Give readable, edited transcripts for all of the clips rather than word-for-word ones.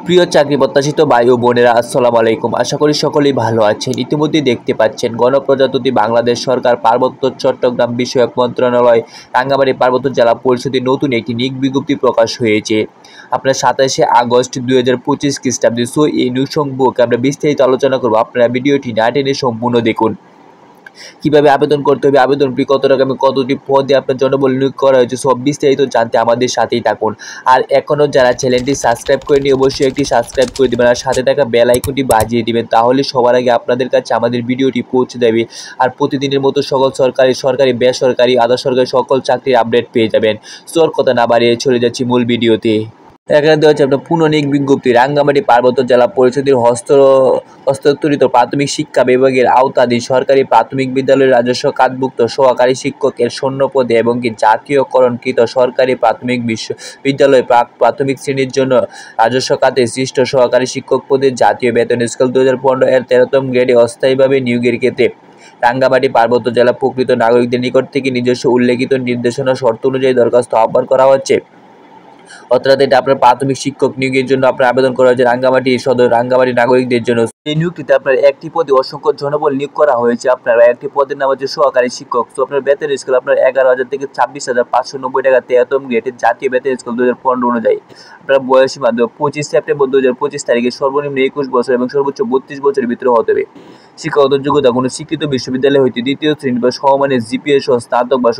প্রিয় চাকরি প্রত্যাশিত ভাই ও বোনেরা, আসসালামু আলাইকুম। আশা করি সকলেই ভালো আছেন। ইতিমধ্যেই দেখতে পাচ্ছেন গণপ্রজাতন্ত্রী বাংলাদেশ সরকার পার্বত্য চট্টগ্রাম বিষয়ক মন্ত্রণালয় রাঙ্গামাটি পার্বত্য জেলা পরিষদের নতুন একটি নিয়োগ বিজ্ঞপ্তি প্রকাশ হয়েছে। আপনার 27শে আগস্ট 2025 খ্রিস্টাব্দে। সো এই নিয়োগ সম্পর্কে আমরা বিস্তারিত আলোচনা করব। আপনারা ভিডিওটি না টেনে সম্পূর্ণ দেখুন। কিভাবে আবেদন করতে হবে, আবেদন ফি কত টাকা, কতটি পদে আপনার জনবল নিয়োগ করা হয়েছে, সব বিস্তারিত জানতে আমাদের সাথেই থাকুন। আর এখনও যারা চ্যানেলটি সাবস্ক্রাইব করেনি অবশ্যই একটি সাবস্ক্রাইব করে দেবেন আর সাথে থাকা বেল আইকনটি বাজিয়ে দিবেন, তাহলে সবার আগে আপনাদের কাছে আমাদের ভিডিওটি পৌঁছে যাবে। আর প্রতিদিনের মতো সকল সরকারি বেসরকারি আধা সরকারি সকল চাকরির আপডেট পেয়ে যাবেন। সোর কথা না বাড়িয়ে চলে যাচ্ছি মূল ভিডিওতে। এখানে দেওয়া হচ্ছে আপনার পুনঃনিয়োগ বিজ্ঞপ্তি। রাঙ্গামাটি পার্বত্য জেলা পরিষদের হস্তান্তরিত প্রাথমিক শিক্ষা বিভাগের আওতাধীন সরকারি প্রাথমিক বিদ্যালয়ের রাজস্ব খাতভুক্ত সহকারী শিক্ষকের শূন্য পদে এবং জাতীয়করণকৃত সরকারি প্রাথমিক বিদ্যালয় প্রাথমিক শ্রেণীর জন্য রাজস্ব খাতে সৃষ্ট সহকারী শিক্ষক পদে জাতীয় বেতন স্কেল 2015 এর 13তম গ্রেডে অস্থায়ীভাবে নিয়োগের ক্ষেত্রে রাঙ্গামাটি পার্বত্য জেলা প্রকৃত নাগরিকদের নিকট থেকে নিজস্ব উল্লেখিত নির্দেশনা শর্ত অনুযায়ী দরখাস্ত আহ্বান করা হচ্ছে। অর্থাৎ এটা আপনার প্রাথমিক শিক্ষক নিয়োগের জন্য আপনার আবেদন করা হয়েছে রাঙ্গামাটি নাগরিকদের জন্য। এই নিয়োগটিতে আপনার একটি পদে অসংখ্য জনবল নিয়োগ করা হয়েছে। আপনার একটি পদের নাম হচ্ছে সহকারী শিক্ষক। তো আপনার বেতন স্কেল আপনার 11,000 থেকে 26,590 টাকা 13তম গ্রেডের জাতীয় বেতন স্কেল 2015 অনুযায়ী। আপনার বয়সীমা 25 সেপ্টেম্বর 2025 তারিখে সর্বনিম্ন 21 বছর এবং সর্বোচ্চ 32 বছরের ভিতরে হতে হবে। শিক্ষাগত যোগ্যতা কোনো স্বীকৃত বিশ্ববিদ্যালয় হইতে দ্বিতীয় শ্রেণী বা সমমানের জিপিএ সহ স্নাতক বা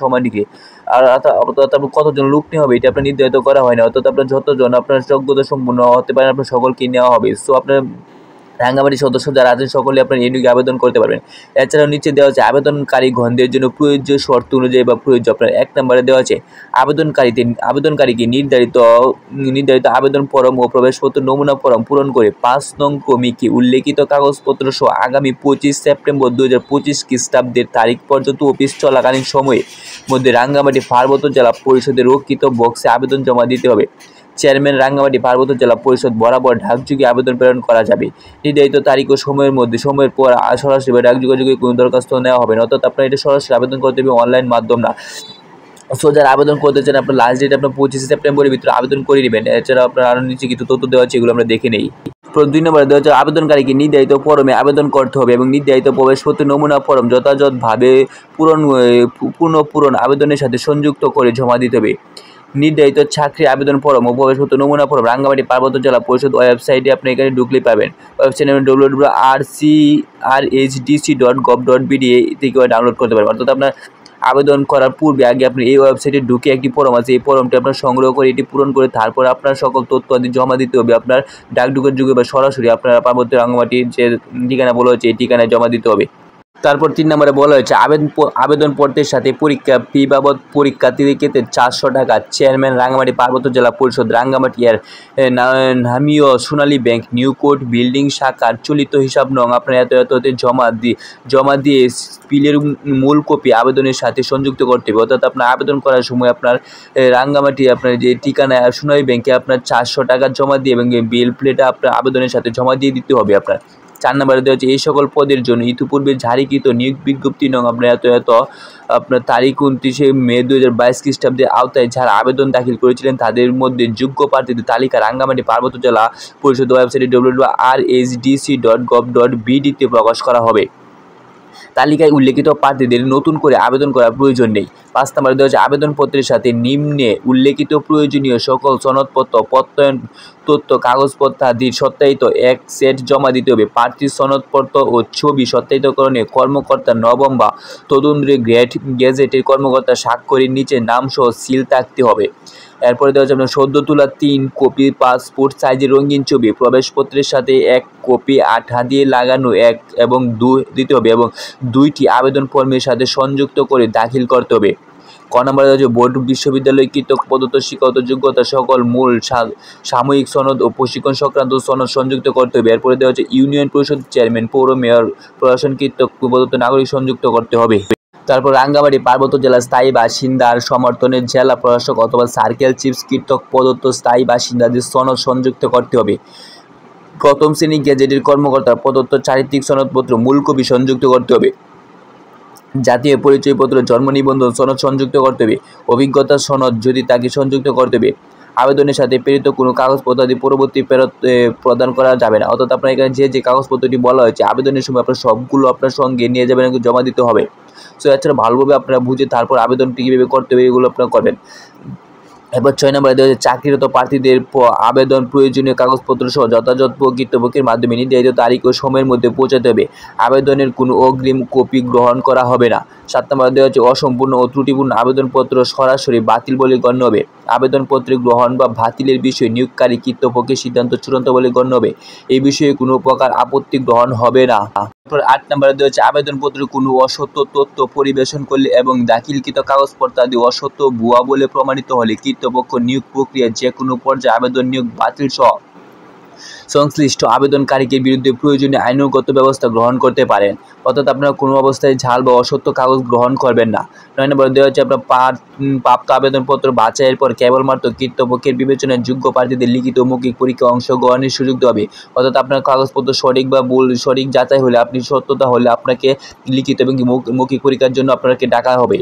সমান ডিগ্রি। আর অর্থাৎ আপনার কতজন লোক নেওয়া হবে এটা আপনার নির্ধারিত করা হয় না। অর্থাৎ আপনার যতজন আপনার যোগ্যতা সম্পূর্ণ হতে পারেন আপনার সকলকে নেওয়া হবে। সো আপনার রাঙ্গামাটি সদস্য যারা আছেন সকলে আপনার এই নিয়োগে আবেদন করতে পারবেন। এছাড়াও নিচে দেওয়া আছে আবেদনকারী গণদের জন্য প্রযোজ্য শর্ত অনুযায়ী বা প্রযোজ্য। আপনার 1 নম্বরে দেওয়া আছে আবেদনকারীকে নির্ধারিত আবেদন ফরম ও প্রবেশপত্র নমুনা ফরম পূরণ করে 5 নং ক্রমিকে উল্লেখিত কাগজপত্র সহ আগামী 25 সেপ্টেম্বর 2025 খ্রিস্টাব্দের তারিখ পর্যন্ত অফিস চলাকালীন সময়ের মধ্যে রাঙ্গামাটি পার্বত্য জেলা পরিষদের রক্ষিত বক্সে আবেদন জমা দিতে হবে। চেয়ারম্যান রাঙ্গামাটি পার্বত্য জেলা পরিষদ বরাবর ডাকযোগে আবেদন প্রেরণ করা যাবে। নির্ধারিত তারিখ ও সময়ের পর সরাসরি বা ডাক যোগাযোগে কোনো দরখাস্ত নেওয়া হবে না। অর্থাৎ আপনার এটা সরাসরি আবেদন করতে হবে, অনলাইন মাধ্যম না। সো যারা আবেদন করতে চান আপনার লাস্ট ডেট আপনার 25 সেপ্টেম্বরের ভিতরে আবেদন করে নেবেন। এছাড়া আপনার আরও নিচে কিছু তথ্য দেওয়া আছে, এগুলো আমরা দেখে নেই। 2 নম্বরে দেওয়া হচ্ছে আবেদনকারীকে নির্ধারিত ফরমে আবেদন করতে হবে এবং নির্ধারিত প্রবেশপত্র নমুনা ফরম যথাযথভাবে পূরণ আবেদনের সাথে সংযুক্ত করে জমা দিতে হবে। নির্ধারিত চাকরি আবেদন ফরম ও প্রবেশপত্র নমুনা ফরম রাঙ্গামাটি পার্বত্য জেলা পরিষদ ওয়েবসাইটে আপনি এখানে ঢুকলেই পাবেন। ওয়েবসাইটে www.rcrdc.gov.bd থেকে ডাউনলোড করতে পারবেন। অর্থাৎ আপনার আবেদন করার পূর্বে আগে আপনি এই ওয়েবসাইটে ঢুকে একটি ফর্ম আছে, এই ফর্মটি আপনার সংগ্রহ করে এটি পূরণ করে তারপর আপনার সকল তথ্য আদি জমা দিতে হবে। আপনার ডাকডুকের যুগে বা সরাসরি আপনার পার্বত্য রাঙ্গামাটির যে ঠিকানা বলা হয়েছে এই ঠিকানায় জমা দিতে হবে। তারপর 3 নম্বরে বলা হয়েছে আবেদনপত্রের সাথে পরীক্ষা ফি বাবদ পরীক্ষার্থীদের ক্ষেত্রে 400 টাকা চেয়ারম্যান রাঙ্গামাটি পার্বত্য জেলা পরিষদ রাঙ্গামাটি এর নামীয় সোনালী ব্যাংক নিউ কোর্ট বিল্ডিং শাখার চলিত হিসাব নং আপনার এততে জমা দিয়ে বিলের মূল কপি আবেদনের সাথে সংযুক্ত করতে হবে। অর্থাৎ আপনার আবেদন করার সময় আপনার রাঙ্গামাটি আপনার যে ঠিকানায় সোনালী ব্যাংকে আপনার 400 টাকা জমা দিয়ে এবং বিল প্লেটা আপনার আবেদনের সাথে জমা দিয়ে দিতে হবে আপনার। 4 নম্বরে দেওয়া হচ্ছে এই সকল পদের জন্য ইতিপূর্বে জারিকৃত নিয়োগ বিজ্ঞপ্তি নং আপনার আপনার তারিখ 29 মে 2022 খ্রিস্টাব্দের আওতায় যারা আবেদন দাখিল করেছিলেন তাদের মধ্যে যোগ্য প্রার্থীদের তালিকা রাঙ্গামাটি পার্বত্য জেলা পরিষদ ওয়েবসাইটে www.rsdc.gov.bd তে প্রকাশ করা হবে। তালিকায় উল্লেখিত প্রার্থীদের নতুন করে আবেদন করার প্রয়োজন নেই। 5 নম্বরে দেওয়া হচ্ছে আবেদনপত্রের সাথে নিম্নে উল্লেখিত প্রয়োজনীয় সকল সনদপত্র প্রত্যয়ন তথ্য কাগজপত্র আদি সত্যায়িত এক সেট জমা দিতে হবে। প্রার্থীর সনদপত্র ও ছবি সত্যায়িতকরণে কর্মকর্তা নবম বা তদুন্দ্রে গেজেটের কর্মকর্তা স্বাক্ষরের নিচে নাম সহ সিল থাকতে হবে। এরপরে দেওয়া হচ্ছে আপনার সদ্য তোলা 3 কপি পাসপোর্ট সাইজের রঙিন ছবি, প্রবেশপত্রের সাথে 1 কপি আঠা দিয়ে লাগানো 1 এবং 2 দিতে হবে এবং 2টি আবেদন ফর্মের সাথে সংযুক্ত করে দাখিল করতে হবে। ক নম্বরে দেওয়া হচ্ছে বোর্ড বিশ্ববিদ্যালয় কৃতক প্রদত্ত শিক্ষাগত যোগ্যতা সকল মূল সাময়িক সনদ ও প্রশিক্ষণ সংক্রান্ত সনদ সংযুক্ত করতে হবে। এরপরে দেওয়া হচ্ছে ইউনিয়ন পরিষদ চেয়ারম্যান পৌর মেয়র প্রশাসন কৃতক প্রদত্ত নাগরিক সংযুক্ত করতে হবে। তারপর রাঙ্গামাটি পার্বত্য জেলার স্থায়ী বাসিন্দার সমর্থনে জেলা প্রশাসক অথবা সার্কেল চিফ কর্তৃক প্রদত্ত স্থায়ী বাসিন্দাদের সনদ সংযুক্ত করতে হবে। প্রথম শ্রেণী গেজেটের কর্মকর্তা প্রদত্ত চারিত্রিক সনদপত্র মূল কপি সংযুক্ত করতে হবে। জাতীয় পরিচয়পত্র জন্ম নিবন্ধন সনদ সংযুক্ত করতে হবে। অভিজ্ঞতা সনদ যদি তাকে সংযুক্ত করতে হবে। আবেদনের সাথে প্রেরিত কোনো কাগজপত্র আদি পরবর্তী প্রদান করা যাবে না। অর্থাৎ আপনার এখানে যে কাগজপত্রটি বলা হয়েছে আবেদনের সময় আপনার সবগুলো আপনার সঙ্গে নিয়ে যাবেন এবং জমা দিতে হবে। সো এছাড়া ভালোভাবে আপনারা বুঝে তারপর আবেদনটি কীভাবে করতে হবে এগুলো আপনারা করবেন। এরপর 6 নম্বরে দেওয়া হচ্ছে চাকরিরত প্রার্থীদের আবেদন প্রয়োজনীয় কাগজপত্র সহ যথাযথ কর্তৃপক্ষের মাধ্যমে নির্ধারিত তারিখ ও সময়ের মধ্যে পৌঁছাতে হবে। আবেদনের কোনো অগ্রিম কপি গ্রহণ করা হবে না। 7 নম্বরে দেওয়া হচ্ছে অসম্পূর্ণ ও ত্রুটিপূর্ণ আবেদনপত্র সরাসরি বাতিল বলে গণ্য হবে। আবেদনপত্রে গ্রহণ বা বাতিলের বিষয়ে নিয়োগকারী কর্তৃপক্ষের সিদ্ধান্ত চূড়ান্ত বলে গণ্য হবে। এই বিষয়ে কোনো প্রকার আপত্তি গ্রহণ হবে না। 8 নম্বরে দেওয়া হচ্ছে আবেদনপত্রে কোনো অসত্য তথ্য পরিবেশন করলে এবং দাখিলকৃত কাগজপত্র আদি অসত্য ভুয়া বলে প্রমাণিত হলে কর্তৃপক্ষ নিয়োগ প্রক্রিয়ার যে কোনো পর্যায়ে আবেদন নিয়োগ বাতিল সহ সংশ্লিষ্ট আবেদনকারীকে বিরুদ্ধে প্রয়োজনীয় আইনগত ব্যবস্থা গ্রহণ করতে পারেন। অর্থাৎ আপনারা কোনো অবস্থায় ঝাল বা অসত্য কাগজ গ্রহণ করবেন না। 9 নম্বরে দেওয়া হচ্ছে আপনার প্রাপ্ত আবেদনপত্র বাছাইয়ের পর কেবলমাত্র কর্তৃপক্ষের বিবেচনায় যোগ্য প্রার্থীদের লিখিত মৌখিক পরীক্ষা অংশগ্রহণের সুযোগ দেওয়া হবে। অর্থাৎ আপনার কাগজপত্র সঠিক বা ভুল সঠিক যাচাই হলে আপনি সত্যতা হলে আপনাকে লিখিত এবং মৌখিক পরীক্ষার জন্য আপনাকে ডাকা হবে।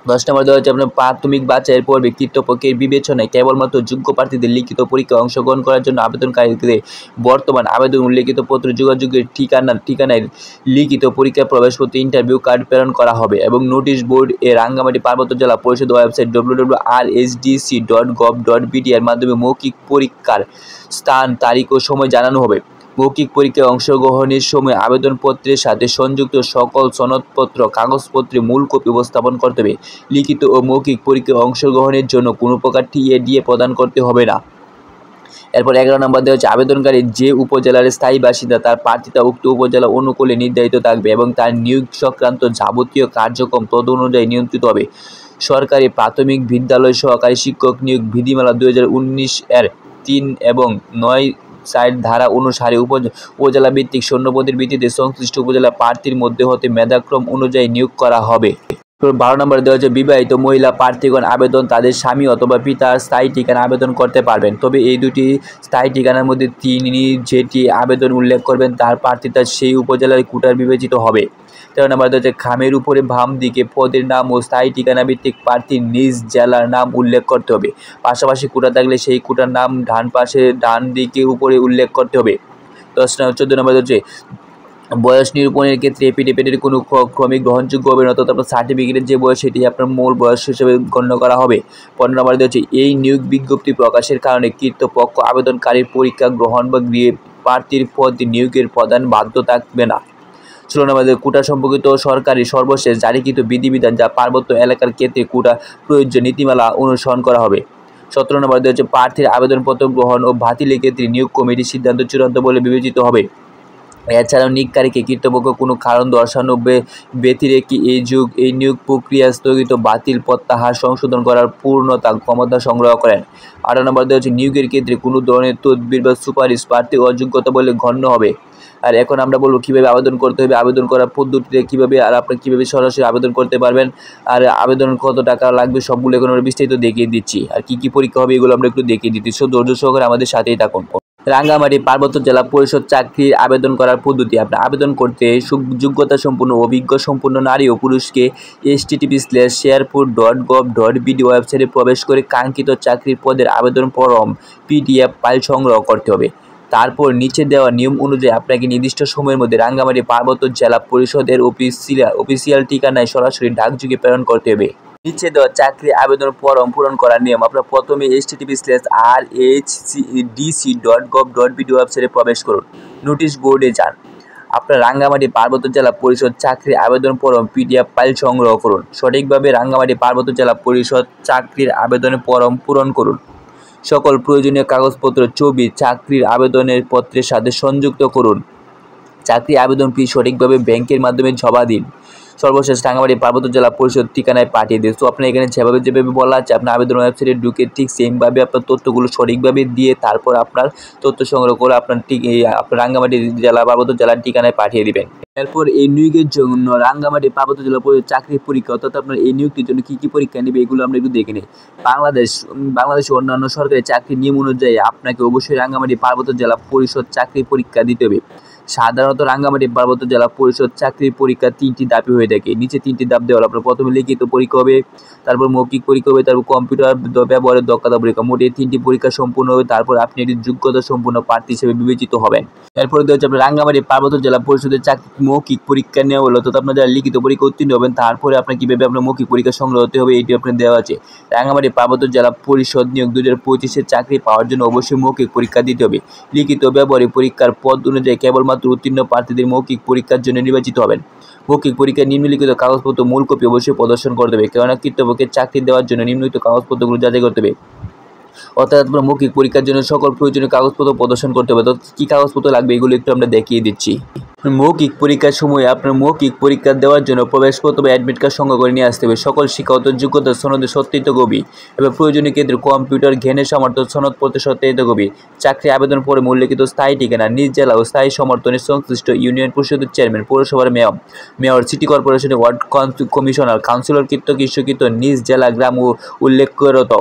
10 নম্বর দেওয়া হচ্ছে আপনার প্রাথমিক বাছাইয়ের পর কর্তৃপক্ষের বিবেচনায় কেবলমাত্র যোগ্য প্রার্থীদের লিখিত পরীক্ষায় অংশগ্রহণ করার জন্য আবেদনকারীদের বর্তমান আবেদন উল্লেখিত পত্র যোগাযোগের ঠিকানায় লিখিত পরীক্ষার প্রবেশপত্র ইন্টারভিউ কার্ড প্রেরণ করা হবে এবং নোটিশ বোর্ড এর রাঙ্গামাটি পার্বত্য জেলা পরিষদ ওয়েবসাইট www.rsdc.gov.bd এর মাধ্যমে মৌখিক পরীক্ষার স্থান, তারিখ ও সময় জানানো হবে। মৌখিক পরীক্ষায় অংশগ্রহণের সময় আবেদনপত্রের সাথে সংযুক্ত সকল সনদপত্র কাগজপত্রে মূল কপি উপস্থাপন করতে হবে। লিখিত ও মৌখিক পরীক্ষায় অংশগ্রহণের জন্য কোনো প্রকার টিএডিএ প্রদান করতে হবে না। এরপর 11 নম্বর দেওয়া হচ্ছে আবেদনকারী যে উপজেলার স্থায়ী বাসিন্দা তার প্রার্থিতা উক্ত উপজেলা অনুকূলে নির্ধারিত থাকবে এবং তার নিয়োগ সংক্রান্ত যাবতীয় কার্যক্রম তদ অনুযায়ী নিয়ন্ত্রিত হবে। সরকারি প্রাথমিক বিদ্যালয় সহকারী শিক্ষক নিয়োগ বিধিমালা 2019 এর 3 এবং 9 সাইট ধারা অনুসারে উপজেলা ভিত্তিক সৈন্যপদের ভিত্তিতে সংশ্লিষ্ট উপজেলা প্রার্থীর মধ্যে হতে মেধাক্রম অনুযায়ী নিয়োগ করা হবে। 12 নম্বরে দেওয়া হচ্ছে বিবাহিত মহিলা প্রার্থীগণ আবেদন তাদের স্বামী অথবা পিতার স্থায়ী ঠিকানা আবেদন করতে পারবেন। তবে এই দুটি স্থায়ী ঠিকানার মধ্যে তিনি যেটি আবেদন উল্লেখ করবেন তার প্রার্থিতা সেই উপজেলার কোটার বিবেচিত হবে। 13 নম্বরে দেওয়া হচ্ছে খামের উপরে বাম দিকে পদের নাম ও স্থায়ী ঠিকানা ভিত্তিক প্রার্থীর নিজ জেলার নাম উল্লেখ করতে হবে। পাশাপাশি কোটা থাকলে সেই কোটার নাম ডান দিকে উপরে উল্লেখ করতে হবে। 14 নম্বরে হচ্ছে বয়স নিরূপণের ক্ষেত্রে এপিডেভিটের কোনো ক্রমিক গ্রহণযোগ্য হবে না। অর্থাৎ আপনার সার্টিফিকেটের যে বয়স সেটি আপনার মূল বয়স হিসেবে গণ্য করা হবে। 15 নম্বরে হচ্ছে এই নিয়োগ বিজ্ঞপ্তি প্রকাশের কারণে কর্তৃপক্ষ আবেদনকারীর পরীক্ষা গ্রহণ বা প্রার্থীর পদ নিয়োগের প্রদান বাধ্য থাকবে না। 16 নম্বরে কোটা সম্পর্কিত সরকারি সর্বশেষ জারিকৃত বিধিবিধান যা পার্বত্য এলাকার ক্ষেত্রে কোটা প্রযোজ্য নীতিমালা অনুসরণ করা হবে। 17 নম্বরে হচ্ছে প্রার্থীর আবেদনপত্র গ্রহণ ও বাতিলের ক্ষেত্রে নিয়োগ কমিটির সিদ্ধান্ত চূড়ান্ত বলে বিবেচিত হবে। এছাড়াও নিয়োগকারীকে কর্তৃপক্ষ কোনো কারণ দর্শানো ব্যতিরেকে এই নিয়োগ প্রক্রিয়া স্থগিত, বাতিল, প্রত্যাহার, সংশোধন করার পূর্ণতা ক্ষমতা সংগ্রহ করেন। 18 নম্বর দেওয়া হচ্ছে নিয়োগের ক্ষেত্রে কোনো ধরনের তদবির বা সুপারিশ প্রার্থী অযোগ্যতা বলে গণ্য হবে। আর এখন আমরা বলবো কীভাবে আবেদন করতে হবে, আবেদন করার পদ্ধতিতে কীভাবে, আর আপনি কীভাবে সরাসরি আবেদন করতে পারবেন, আর আবেদন কত টাকা লাগবে সবগুলো এখন আমরা বিস্তারিত দেখিয়ে দিচ্ছি। আর কী পরীক্ষা হবে এগুলো আমরা একটু দেখিয়ে দিচ্ছি। সো ধৈর্য সহকারে আমাদের সাথেই থাকুন। রাঙ্গামাটি পার্বত্য জেলা পরিষদ চাকরির আবেদন করার পদ্ধতি। আপনি আবেদন করতে যোগ্যতা সম্পন্ন অভিজ্ঞ সম্পন্ন নারী ও পুরুষকে http://sharepur.gov.bd ওয়েবসাইটে প্রবেশ করে কাঙ্ক্ষিত চাকরির পদের আবেদন ফরম PDF ফাইল সংগ্রহ করতে হবে। তারপর নিচে দেওয়া নিয়ম অনুযায়ী আপনাকে নির্দিষ্ট সময়ের মধ্যে রাঙ্গামাটি পার্বত্য জেলা পরিষদের অফিসিয়াল ঠিকানায় সরাসরি ডাকযোগে প্রেরণ করতে হবে। নিচে দেওয়া চাকরি আবেদন ফরম পূরণ করার নিয়ম। আপনারা প্রথমে http://rhdc.gov.bd ওয়েবসাইটে প্রবেশ করুন। নোটিশ বোর্ডে যান। আপনার রাঙ্গামাটি পার্বত্য জেলা পরিষদ চাকরির আবেদন ফরম PDF ফাইল সংগ্রহ করুন। সঠিকভাবে রাঙ্গামাটি পার্বত্য জেলা পরিষদ চাকরির আবেদন ফরম পূরণ করুন। সকল প্রয়োজনীয় কাগজপত্র ছবি চাকরির আবেদনের পত্রের সাথে সংযুক্ত করুন। চাকরি আবেদন ফি সঠিকভাবে ব্যাংকের মাধ্যমে জমা দিন। সর্বশেষ রাঙ্গামাটি পার্বত্য জেলা পরিষদ ঠিকানায় পাঠিয়ে দিন। তো আপনার এখানে যেভাবে বলা আছে আপনার আবেদন ওয়েবসাইটে ঢুকে ঠিক সেমভাবে আপনার তথ্যগুলো সঠিকভাবে দিয়ে তারপর আপনার তথ্য সংগ্রহ করে আপনার আপনার রাঙ্গামাটি জেলা পার্বত্য জেলার ঠিকানায় পাঠিয়ে দিবেন। এরপর এই নিয়োগের জন্য রাঙ্গামাটি পার্বত্য জেলা পরিষদ চাকরির পরীক্ষা, অর্থাৎ আপনার এই নিয়োগটির জন্য কী পরীক্ষা নেবে এগুলো আমরা একটু দেখে নিই। বাংলাদেশের অন্যান্য সরকারি চাকরির নিয়ম অনুযায়ী আপনাকে অবশ্যই রাঙ্গামাটি পার্বত্য জেলা পরিষদ চাকরি পরীক্ষা দিতে হবে। সাধারণত রাঙ্গামাটি পার্বত্য জেলা পরিষদ চাকরির পরীক্ষা 3টি ধাপে হয়ে থাকে। নিচে 3টি ধাপ দেওয়া হলো। আপনার প্রথমে লিখিত পরীক্ষা হবে, তারপর মৌখিক পরীক্ষা হবে, তারপর কম্পিউটার ব্যবহারের দক্ষতা পরীক্ষা। মোট এই 3টি পরীক্ষা সম্পূর্ণ হবে, তারপর আপনি একটি যোগ্যতা সম্পূর্ণ প্রার্থী হিসেবে বিবেচিত হবেন। এরপরে দেওয়া হচ্ছে আপনার রাঙ্গামাটি পার্বত্য জেলা পরিষদের চাকরি মৌখিক পরীক্ষা নেওয়া হলো। তো আপনার যারা লিখিত পরীক্ষা উত্তীর্ণ হবেন, তারপরে আপনার কীভাবে আপনার মৌখিক পরীক্ষা সংগ্রহ হতে হবে এটি আপনার দেওয়া আছে। রাঙ্গামাটি পার্বত্য জেলা পরিষদ নিয়োগ 2025-এর চাকরি পাওয়ার জন্য অবশ্যই মৌখিক পরীক্ষা দিতে হবে। লিখিত ব্যবহারিক পরীক্ষার পদ অনুযায়ী কেবলমাত্র উত্তীর্ণ প্রার্থীদের মৌখিক পরীক্ষার জন্য নির্বাচিত হবেন। মৌখিক পরীক্ষায় নিম্নলিখিত কাগজপত্র মূল কপি অবশ্যই প্রদর্শন করতে হবে, কেননা কর্তৃপক্ষকে চাকরি দেওয়ার জন্য নিম্নলিখিত কাগজপত্রগুলো যাচাই করতে হবে। অর্থাৎ আপনার মৌখিক পরীক্ষার জন্য সকল প্রয়োজনীয় কাগজপত্র প্রদর্শন করতে হবে। তো কী কাগজপত্র লাগবে এগুলো একটু আমরা দেখিয়ে দিচ্ছি। মৌখিক পরীক্ষার সময় আপনার মৌখিক পরীক্ষা দেওয়ার জন্য প্রবেশপত্র বা অ্যাডমিট কার্ড সংগ্রহ করে নিয়ে আসতে হবে। সকল শিক্ষাগত যোগ্যতা সনদের সত্যায়িত কপি এবং প্রয়োজনীয় ক্ষেত্রে কম্পিউটার জ্ঞানের সামর্থ্য সনদপত্রের সত্যায়িত কপি। চাকরি আবেদন পরে উল্লেখিত স্থায়ী ঠিকানা, নিজ জেলা ও স্থায়ী সমর্থনের সংশ্লিষ্ট ইউনিয়ন পরিষদের চেয়ারম্যান, পৌরসভার মেয়র, সিটি কর্পোরেশনের ওয়ার্ড কমিশনার, কাউন্সিলর কৃত নিজ জেলা গ্রাম ও উল্লেখরত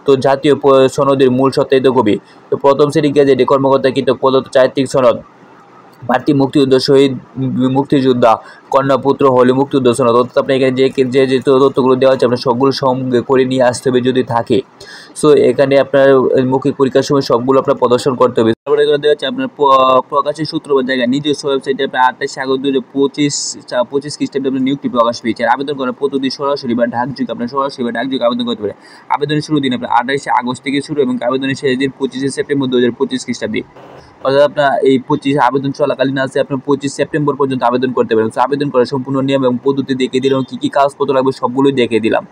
তো জাতীয় সনদের মূল সত্যায়িত কপি। তো প্রথম শ্রেণী গেজেটে কর্মকর্তা কৃতক প্রদত্ত চারিত্রিক সনদ, প্রার্থী মুক্তিযুদ্ধ শহীদ মুক্তিযোদ্ধা কন্যাপুত্র হলে মুক্তিযুদ্ধ সনদ। অর্থাৎ আপনি এখানে যে তথ্যগুলো দেওয়া আছে আপনার সবগুলো সঙ্গে করে নিয়ে আসতে হবে যদি থাকে। সো এখানে আপনার মৌখিক পরীক্ষার সময় সবগুলো আপনার প্রদর্শন করতে হবে। তারপরে এখানে দেওয়া আছে আপনার প্রকাশের সূত্র বা জায়গা, নিজস্ব ওয়েবসাইটে আপনার 28 আগস্ট 2025 খ্রিস্টাব্দে আপনার নিয়োগটি প্রকাশ পেয়েছে। আবেদন করার পদ্ধতি সরাসরি বা ডাকযোগে আপনার আবেদন করতে পারে। আবেদনের শুরু দিন আপনার 28 আগস্ট থেকে শুরু এবং আবেদনের শেষ দিন 25 সেপ্টেম্বর 2025 খ্রিস্টাব্দে। অর্থাৎ আপনার এই 25 আবেদন চলাকালীন আছে আপনার 25 সেপ্টেম্বর পর্যন্ত আবেদন করতে পারেন। আবেদন করার সম্পূর্ণ নিয়ম এবং পদ্ধতি দেখিয়ে দিলাম, কী কী কাগজপত্র লাগবে সবগুলোই দেখিয়ে দিলাম।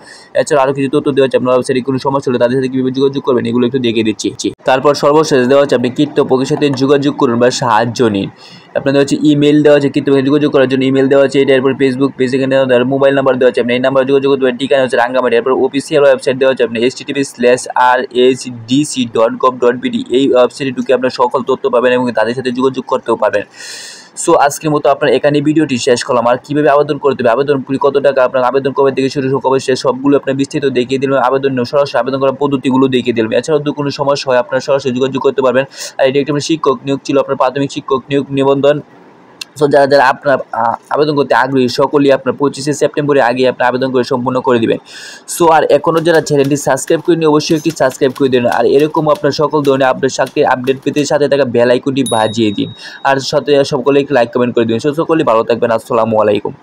এছাড়া আরও কিছু তথ্য দেওয়া আছে আপনার ওয়েবসাইটে কোনো সমস্যা হলে তাদের সাথে কীভাবে যোগাযোগ করবেন এগুলো একটু দেখিয়ে দিচ্ছি। তারপর সর্বশেষ দেওয়া হচ্ছে আপনি কর্তৃপক্ষের সাথে যোগাযোগ করুন বা সাহায্য নিন। আপনাদের হচ্ছে ইমেল দেওয়া আছে, কর্তৃপক্ষের যোগাযোগ করার জন্য ইমেল দেওয়া আছে এটা। এরপর ফেসবুক পেজ এখানে মোবাইল নাম্বার দেওয়া আছে, আপনি এই নাম্বারে যোগাযোগ করতে পারেন। ঠিকানা হচ্ছে রাঙ্গামাটি। এরপর অফিসিয়াল ওয়েবসাইট দেওয়া আছে আপনি http/rsdc.gov.bd। এই ওয়েবসাইটে ঢুকে আপনার সকল তথ্য পাবেন এবং তাদের সাথে যোগাযোগ করতেও পারবেন। সো আজকের মতো আপনার এখানে ভিডিওটি শেষ করলাম। আর কীভাবে আবেদন করতে হবে, আবেদন কত টাকা, আপনার আবেদন কবে থেকে শুরু কবে শেষ, সবগুলো আপনার বিস্তৃত দেখিয়ে দিলাম। সরাসরি আবেদন করার পদ্ধতিগুলো দেখিয়ে দিলাম। এছাড়াও যদি কোনো সমস্যা হয় আপনার সরাসরি যোগাযোগ করতে পারবেন। আর এটি একটি শিক্ষক নিয়োগ ছিল, আপনার প্রাথমিক শিক্ষক নিয়োগ নিবন্ধন। সো যারা আপনার আবেদন করতে আগ্রহী সকলেই আপনার 25 সেপ্টেম্বরের আগে আপনার আবেদন করে সম্পূর্ণ করে দিবেন। সো আর এখনও যারা চ্যানেলটি সাবস্ক্রাইব করেনি অবশ্যই একটি সাবস্ক্রাইব করে দিন। আর এরকম আপনার সকল ধরনের আপনার চাকরির আপডেট পেতে সাথে থাকা বেল আইকনটি বাজিয়ে দিন। আর সাথে সকলে একটু লাইক কমেন্ট করে দিন। সো সকলেই ভালো থাকবেন। আসসালামু আলাইকুম।